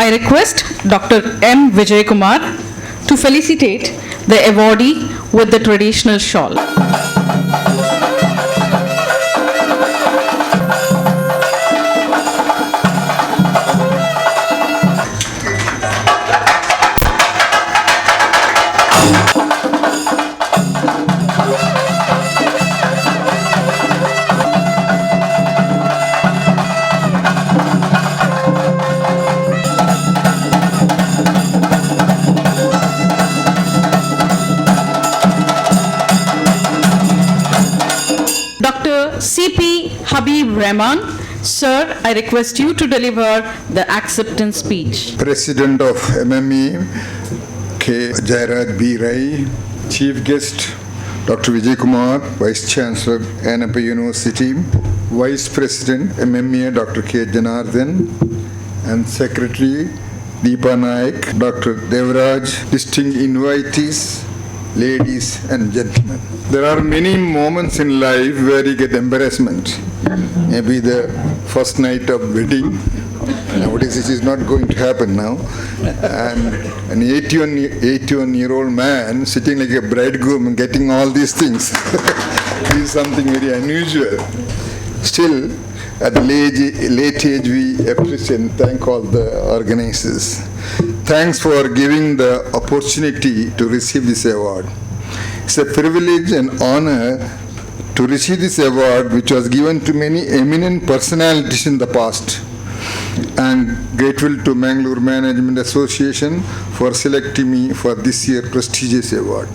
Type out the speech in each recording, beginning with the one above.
I request Dr. M. Vijay Kumar to felicitate the awardee with the traditional shawl. DR.CP Habeeb Rahman, sir, I request you to deliver the acceptance speech. President of MMA, Devaraj B. Rai, Chief Guest, Dr. Vijay Kumar, Vice Chancellor, NMP University, Vice President, MMA, Dr. K. Janardhan, and Secretary, Deepa Naik, Dr. Devaraj, distinguished invitees, ladies and gentlemen. There are many moments in life where you get embarrassment. Maybe the first night of wedding. Nowadays this is not going to happen now. And an 81-year-old man sitting like a bridegroom and getting all these things is something very unusual. Still, at the late age, we appreciate and thank all the organizers. Thanks for giving the opportunity to receive this award. It's a privilege and honor to receive this award, which was given to many eminent personalities in the past. I'm grateful to Mangalore Management Association for selecting me for this year's prestigious award.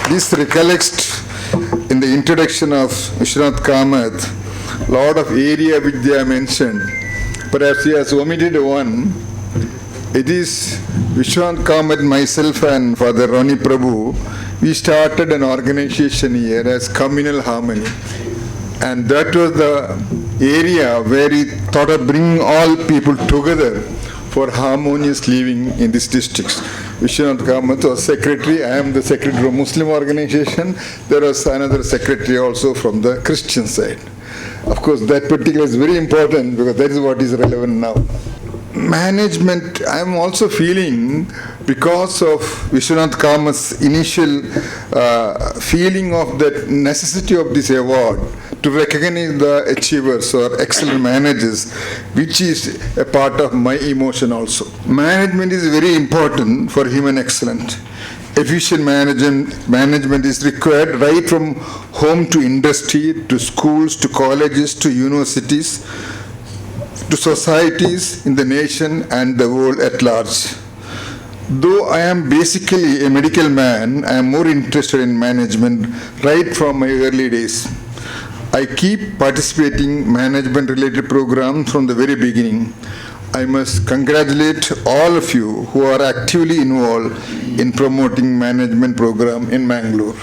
This recollects in the introduction of Vishwanath Kamath, lot of area which they have mentioned. Perhaps he has omitted one. It is Vishwanath Kamath, myself and Father Ronnie Prabhu. We started an organization here as Communal Harmony. And that was the area where he thought of bringing all people together for harmonious living in these districts. Vishwanath Kamath was secretary. I am the secretary of Muslim organization. There was another secretary also from the Christian side. Of course, that particular is very important because that is what is relevant now. Management, I am also feeling, because of Vishwanath Kamath's initial feeling of the necessity of this award to recognize the achievers or excellent managers, which is a part of my emotion also. Management is very important for human excellence. Efficient management is required right from home to industry, to schools, to colleges, to universities, to societies in the nation and the world at large. Though I am basically a medical man, I am more interested in management right from my early days. I keep participating in management-related programs from the very beginning. I must congratulate all of you who are actively involved in promoting management program in Mangalore,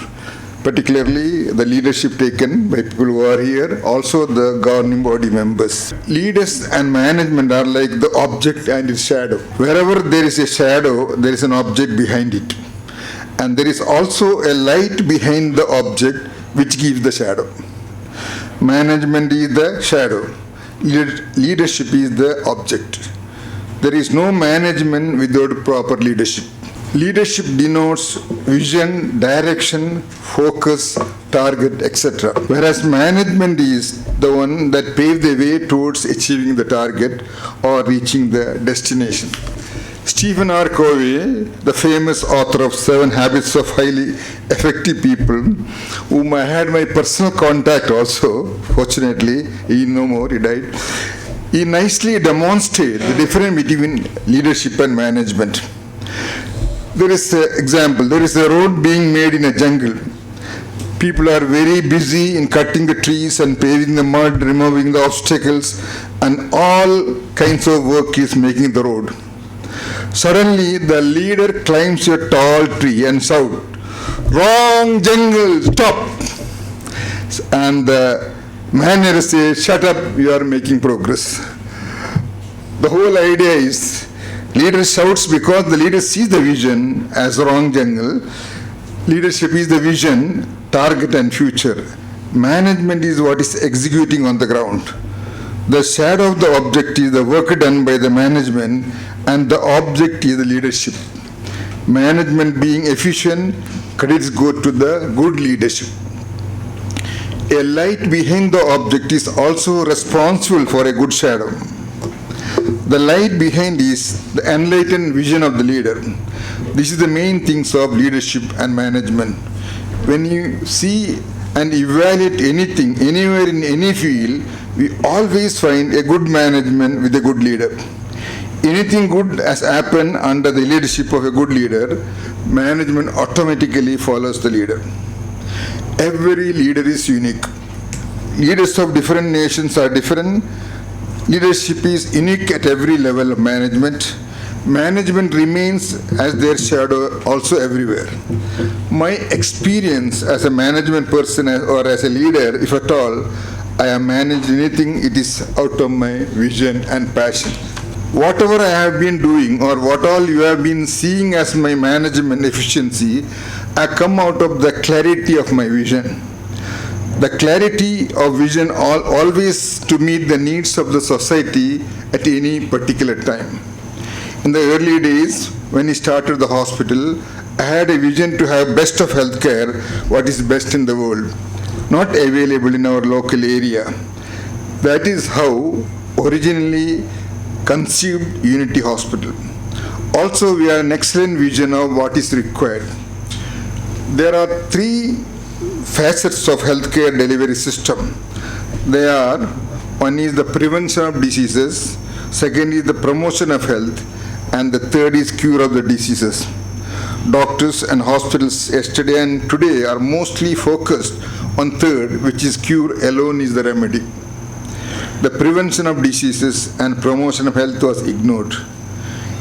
particularly the leadership taken by people who are here, also the governing body members. Leaders and management are like the object and its shadow. Wherever there is a shadow, there is an object behind it. And there is also a light behind the object which gives the shadow. Management is the shadow. Leadership is the object. There is no management without proper leadership. Leadership denotes vision, direction, focus, target, etc. Whereas management is the one that paves the way towards achieving the target or reaching the destination. Stephen R. Covey, the famous author of 7 Habits of Highly Effective People, whom I had my personal contact also, fortunately, he no more, he died, he nicely demonstrated the difference between leadership and management. There is an example, there is a road being made in a jungle. People are very busy in cutting the trees and paving the mud, removing the obstacles, and all kinds of work is making the road. Suddenly, the leader climbs a tall tree and shouts, "Wrong jungle, stop!" And the man says, "Shut up, you are making progress." The whole idea is, leader shouts because the leader sees the vision as wrong jungle. Leadership is the vision, target and future. Management is what is executing on the ground. The shadow of the object is the work done by the management, and the object is the leadership. Management being efficient, credits go to the good leadership. A light behind the object is also responsible for a good shadow. The light behind is the enlightened vision of the leader. This is the main things of leadership and management. When you see and evaluate anything, anywhere in any field, we always find a good management with a good leader. Anything good has happened under the leadership of a good leader, management automatically follows the leader. Every leader is unique. Leaders of different nations are different. Leadership is unique at every level of management. Management remains as their shadow also everywhere. My experience as a management person or as a leader, if at all, I have managed anything, it is out of my vision and passion. Whatever I have been doing or what all you have been seeing as my management efficiency, I come out of the clarity of my vision. The clarity of vision always to meet the needs of the society at any particular time. In the early days, when I started the hospital, I had a vision to have best of healthcare, what is best in the world, not available in our local area. That is how originally conceived Unity Hospital. Also, we have an excellent vision of what is required. There are three facets of healthcare delivery system. They are, one is the prevention of diseases, second is the promotion of health, and the third is cure of the diseases. Doctors and hospitals yesterday and today are mostly focused on third, which is cure alone is the remedy. The prevention of diseases and promotion of health was ignored.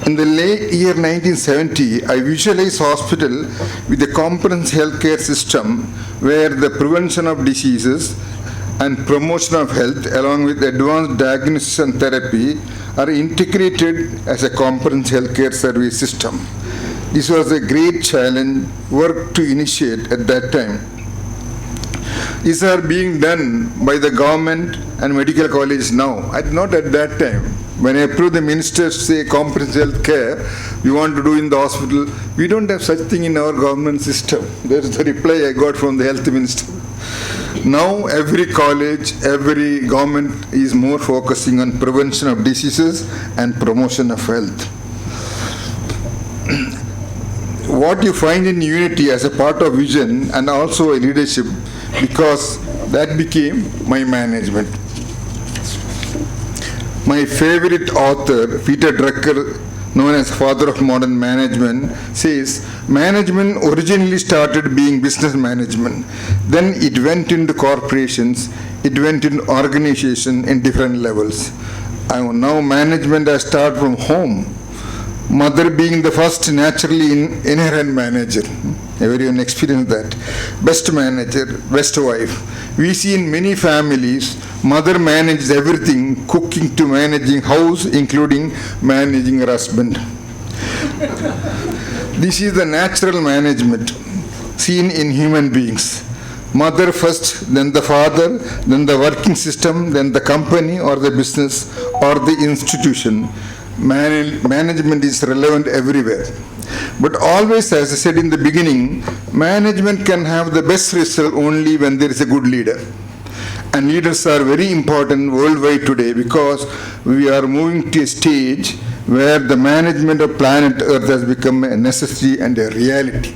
In the late year 1970, I visualized hospital with a comprehensive healthcare system where the prevention of diseases and promotion of health along with advanced diagnosis and therapy are integrated as a comprehensive healthcare service system. This was a great challenge work to initiate at that time. These are being done by the government and medical college now, not at that time. When I approved the ministers say comprehensive health care, we want to do in the hospital, we don't have such thing in our government system. There's the reply I got from the health minister. Now every college, every government is more focusing on prevention of diseases and promotion of health. What you find in Unity as a part of vision and also a leadership, because that became my management. My favorite author, Peter Drucker, known as father of modern management, says management originally started being business management. Then it went into corporations, it went into organization in different levels. Now management has started from home. Mother being the first naturally inherent manager. Everyone experienced that. Best manager, best wife. We see in many families, mother manages everything, cooking to managing house, including managing her husband. This is the natural management seen in human beings. Mother first, then the father, then the working system, then the company or the business or the institution. Management is relevant everywhere. But always, as I said in the beginning, management can have the best result only when there is a good leader. And leaders are very important worldwide today because we are moving to a stage where the management of planet Earth has become a necessity and a reality.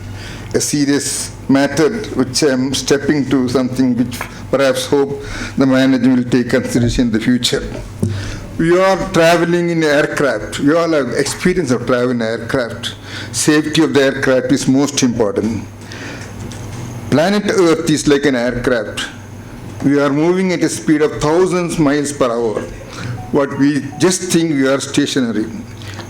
A serious matter which I am stepping to, something which perhaps hope the management will take consideration in the future. We are traveling in aircraft. We all have experience of traveling in aircraft. Safety of the aircraft is most important. Planet Earth is like an aircraft. We are moving at a speed of thousands miles per hour. But we just think we are stationary.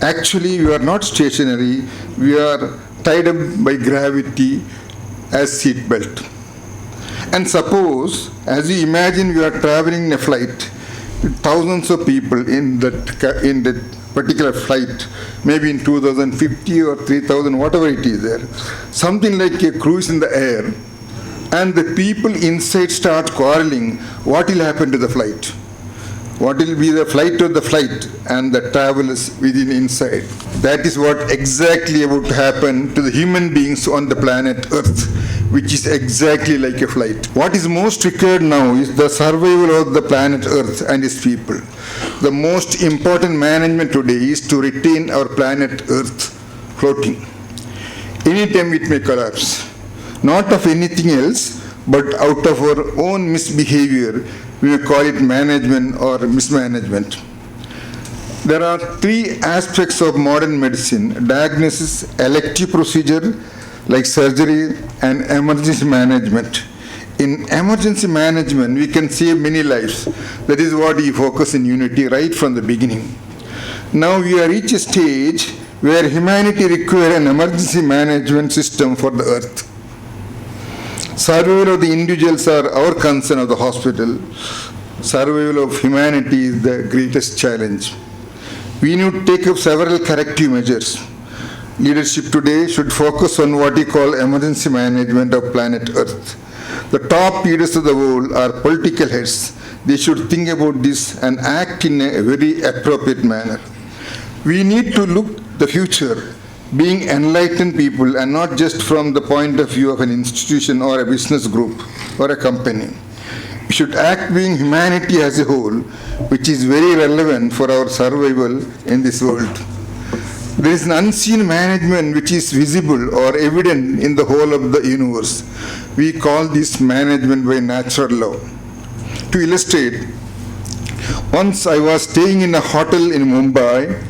Actually, we are not stationary. We are tied up by gravity as seat belt. And suppose, as you imagine, we are traveling in a flight with thousands of people in that particular flight, maybe in 2050 or 3000, whatever it is there. Something like a cruise in the air, and the people inside start quarreling, what will happen to the flight? What will be the flight of the flight and the travelers within inside? That is what exactly about to happen to the human beings on the planet Earth, which is exactly like a flight. What is most required now is the survival of the planet Earth and its people. The most important management today is to retain our planet Earth floating. Anytime it may collapse. Not of anything else, but out of our own misbehavior. We may call it management or mismanagement. There are three aspects of modern medicine: diagnosis, elective procedure like surgery, and emergency management. In emergency management, we can save many lives. That is what we focus in Unity right from the beginning. Now we are reached a stage where humanity requires an emergency management system for the earth. Survival of the individuals are our concern of the hospital. Survival of humanity is the greatest challenge. We need to take up several corrective measures. Leadership today should focus on what we call emergency management of planet Earth. The top leaders of the world are political heads. They should think about this and act in a very appropriate manner. We need to look the future, being enlightened people, and not just from the point of view of an institution or a business group or a company. We should act being humanity as a whole, which is very relevant for our survival in this world. There is an unseen management which is visible or evident in the whole of the universe. We call this management by natural law. To illustrate, once I was staying in a hotel in Mumbai.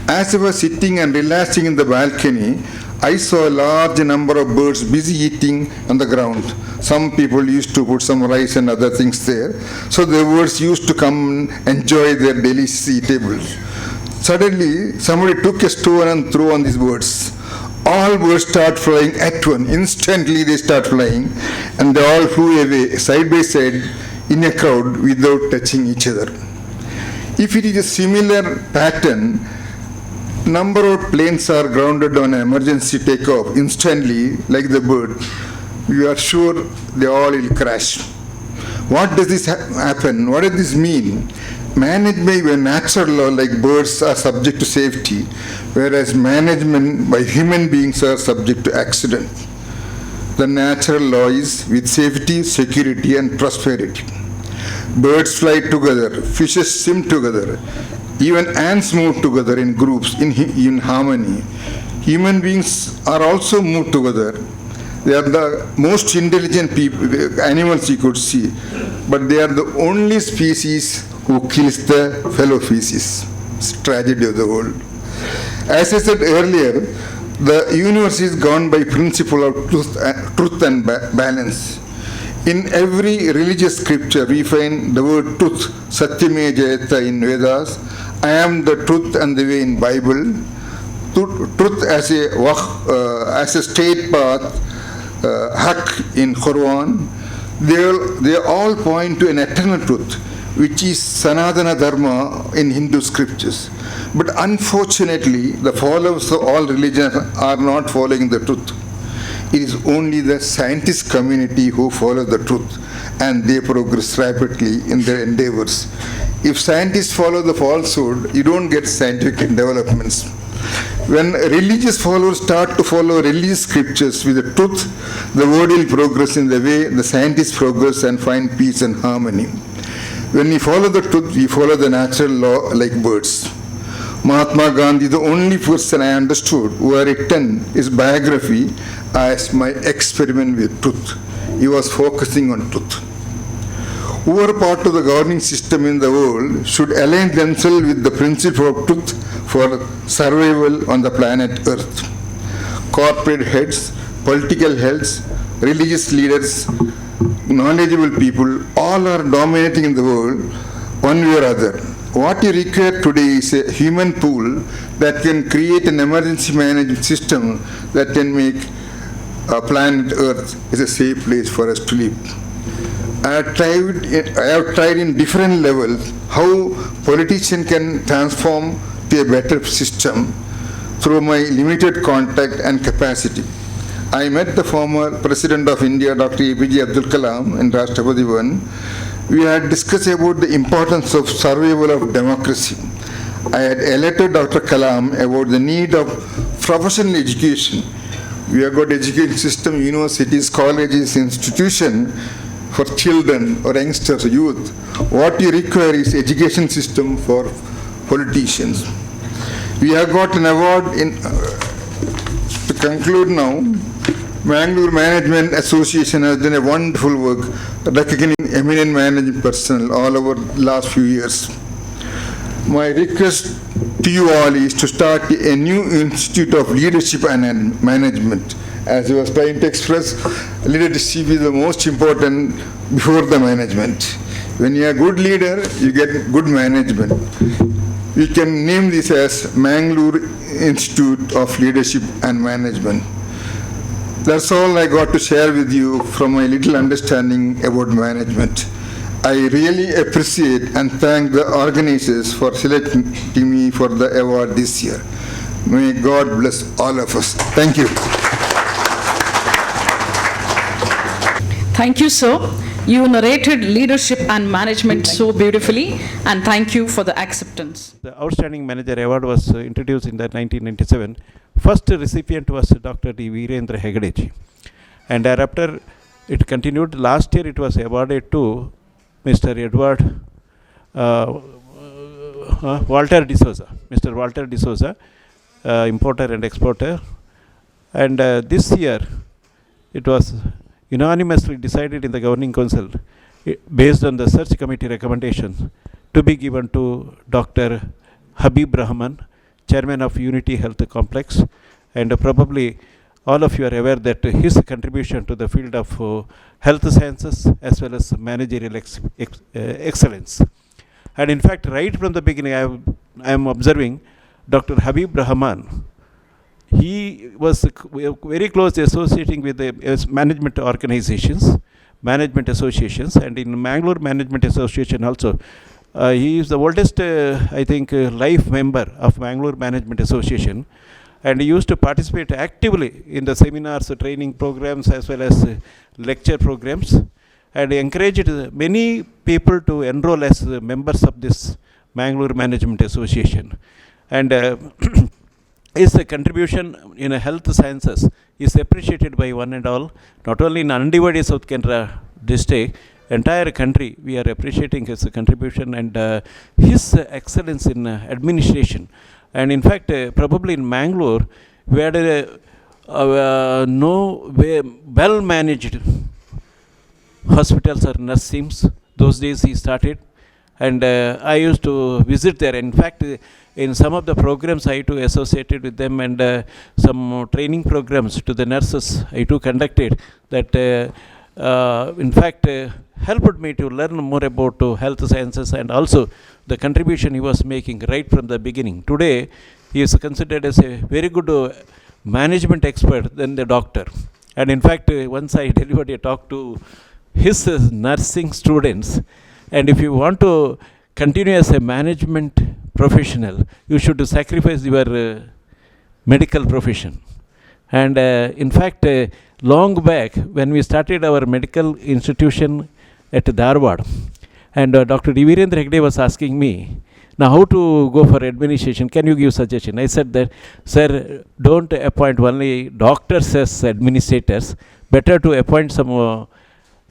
As I was sitting and relaxing in the balcony, I saw a large number of birds busy eating on the ground. Some people used to put some rice and other things there. So the birds used to come and enjoy their delicious eatables. Suddenly, somebody took a stone and threw on these birds. All birds start flying at once. Instantly they start flying, and they all flew away side by side in a crowd without touching each other. If it is a similar pattern, number of planes are grounded on emergency takeoff instantly, like the bird. We are sure they all will crash. What does this happen? What does this mean? Managed by a natural law, like birds are subject to safety, whereas management by human beings are subject to accident. The natural law is with safety, security, and prosperity. Birds fly together, fishes swim together, even ants move together in groups, in harmony. Human beings are also moved together. They are the most intelligent animals you could see, but they are the only species who kills the fellow species. It's a tragedy of the world. As I said earlier, the universe is governed by principle of truth and balance. In every religious scripture, we find the word truth, Satyame Jayata in Vedas. I am the truth and the way in Bible. Truth as a straight path, haq in Quran. They all point to an eternal truth, which is Sanatana Dharma in Hindu scriptures. But unfortunately, the followers of all religions are not following the truth. It is only the scientist community who follow the truth, and they progress rapidly in their endeavors. If scientists follow the falsehood, you don't get scientific developments. When religious followers start to follow religious scriptures with the truth, the world will progress in the way the scientists progress and find peace and harmony. When we follow the truth, we follow the natural law like birds. Mahatma Gandhi, the only person I understood who had written his biography as my experiment with truth. He was focusing on truth. Who are part of the governing system in the world should align themselves with the principle of truth for survival on the planet Earth. Corporate heads, political heads, religious leaders, knowledgeable people, all are dominating in the world one way or other. What you require today is a human pool that can create an emergency management system that can make planet Earth is a safe place for us to live. I have tried in different levels how politicians can transform to a better system through my limited contact and capacity. I met the former President of India, Dr. APJ Abdul Kalam, in Rashtrapati Bhavan, We had discussed about the importance of survival of democracy. I had alerted Dr. Kalam about the need of professional education. We have got education system, universities, colleges, institution for children or youngsters, youth. What you require is education system for politicians. We have got an award in, to conclude now, Mangalore Management Association has done a wonderful work recognizing eminent management personnel all over the last few years. My request to you all is to start a new institute of leadership and management. As I was trying to express, leadership is the most important before the management. When you are a good leader, you get good management. We can name this as Mangalore Institute of Leadership and Management. That's all I got to share with you from my little understanding about management. I really appreciate and thank the organizers for selecting me for the award this year. May God bless all of us. Thank you. Thank you, sir. You narrated leadership and management so beautifully, and thank you for the acceptance. The Outstanding Manager Award was introduced in the 1997. First recipient was Dr. Devaraj Hegdeji. And thereafter, it continued. Last year, it was awarded to Mr. Walter D'Souza. Mr. Walter D'Souza, importer and exporter. And this year, it was unanimously decided in the Governing Council, based on the search committee recommendations, to be given to Dr. Habeeb Rahman, Chairman of Unity Health Complex. And probably all of you are aware that his contribution to the field of health sciences as well as managerial excellence. And in fact, right from the beginning, I am observing Dr. Habeeb Rahman. He was very closely associating with the management organizations, management associations, and in Mangalore Management Association also. He is the oldest, I think, life member of Mangalore Management Association, and he used to participate actively in the seminars, training programs, as well as lecture programs, and encouraged many people to enroll as members of this Mangalore Management Association. And his contribution in health sciences is appreciated by one and all, not only in undivided South Canara district, entire country. We are appreciating his contribution and his excellence in administration. And in fact, probably in Mangalore, we had well-managed hospitals or nursing homes. Those days he started, and I used to visit there. In fact, in some of the programs I too associated with them, and some training programs to the nurses I too conducted, that in fact helped me to learn more about health sciences and also the contribution he was making right from the beginning. Today, he is considered as a very good management expert than the doctor. And in fact, once I delivered a talk to his nursing students, and if you want to continue as a management professional, you should sacrifice your medical profession. And in fact, long back, when we started our medical institution at Dharwad, and Dr. Devaraj Hegde was asking me, now how to go for administration, can you give suggestion? I said that, sir, don't appoint only doctors as administrators, better to appoint some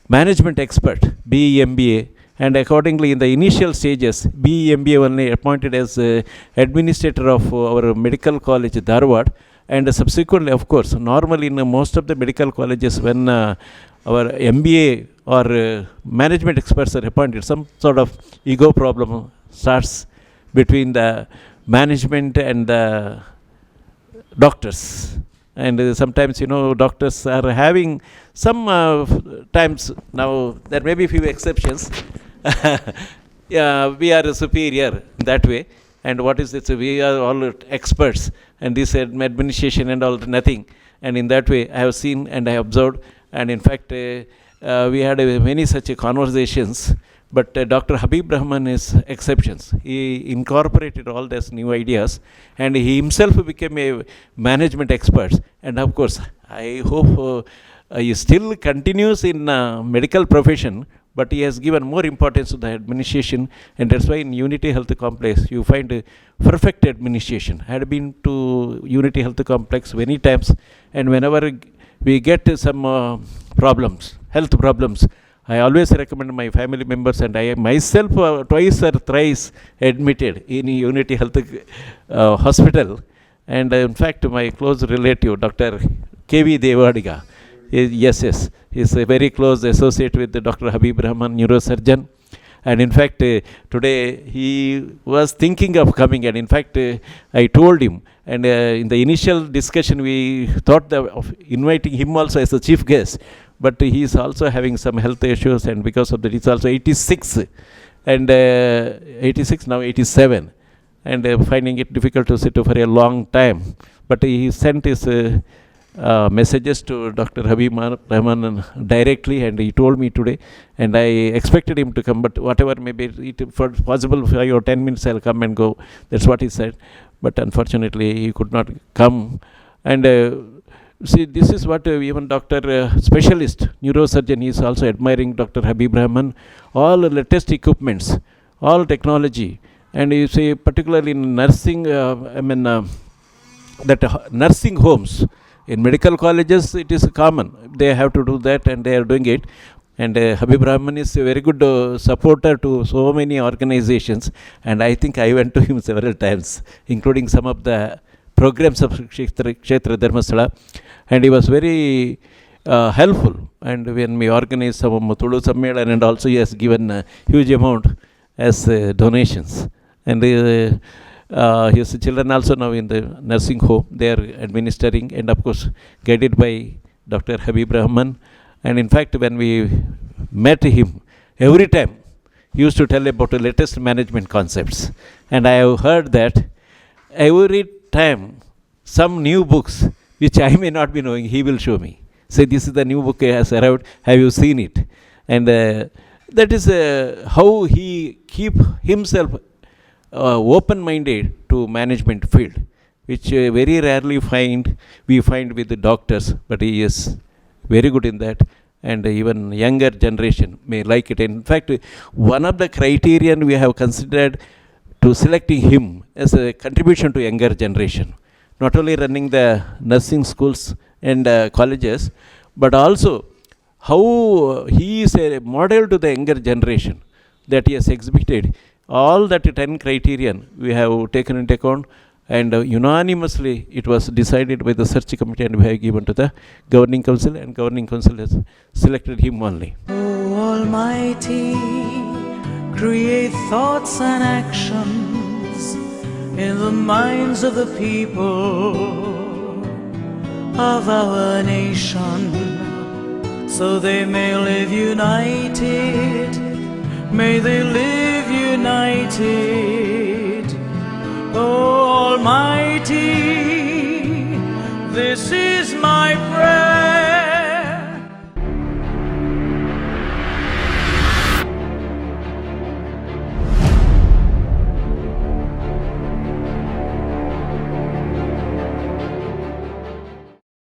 management expert, BE, MBA, and accordingly in the initial stages, BE, MBA only appointed as administrator of our medical college Dharwad, and subsequently, of course, normally in most of the medical colleges, when our MBA or management experts are appointed, some sort of ego problem starts between the management and the doctors. And sometimes, doctors are having some times, now there may be few exceptions, yeah, we are superior that way. And what is it? So we are all experts, and this administration and all, nothing. And in that way, I have seen and I observed, and in fact, we had many such conversations. But Dr. Habeeb Rahman is exceptions. He incorporated all these new ideas, and he himself became a management expert. And of course, I hope he still continues in medical profession, but he has given more importance to the administration, and that's why in Unity Health Complex you find perfect administration. I had been to Unity Health Complex many times, and whenever we get some problems, health problems, I always recommend my family members, and I myself twice or thrice admitted in Unity Health Hospital. And in fact, my close relative, Dr. K.V. Devaraj, yes, he's a very close associate with Dr. Habeeb Rahman, neurosurgeon. And in fact, today he was thinking of coming, and in fact, I told him, and in the initial discussion, we thought of inviting him also as a chief guest, but he is also having some health issues, and because of that, he's also 86, and 86, now 87, and finding it difficult to sit for a long time. But he sent his messages to Dr. Habeeb Rahman directly, and he told me today, and I expected him to come, but whatever, maybe it for possible 5 or 10 minutes I'll come and go. That's what he said, but unfortunately he could not come. And see, this is what even Dr. Specialist neurosurgeon is also admiring Dr. Habeeb Rahman. All latest equipments, all technology, and you see particularly in nursing, nursing homes. In medical colleges, it is common. They have to do that, and they are doing it. And Habeeb Rahman is a very good supporter to so many organizations. And I think I went to him several times, including some of the programs of Kshetra Dharmasthala. And he was very helpful. And when we organized some Tulu Sammelan, and also he has given a huge amount as donations. And his children also now in the nursing home, they are administering, and of course guided by Dr. Habeeb Rahman. And in fact, when we met him, every time he used to tell about the latest management concepts. And I have heard that every time some new books which I may not be knowing, he will show me. Say, this is the new book has arrived, have you seen it? And that is how he keep himself open-minded to management field, which very rarely we find with the doctors, but he is very good in that, and even younger generation may like it. In fact, one of the criterion we have considered to selecting him as a contribution to younger generation, not only running the nursing schools and colleges, but also how he is a model to the younger generation, that he has exhibited. All that 10 criterion we have taken into account, and unanimously it was decided by the search committee, and we have given to the governing council, and governing council has selected him only. Oh Almighty, create thoughts and actions in the minds of the people of our nation, so they may live united. May they live united. Oh Almighty, this is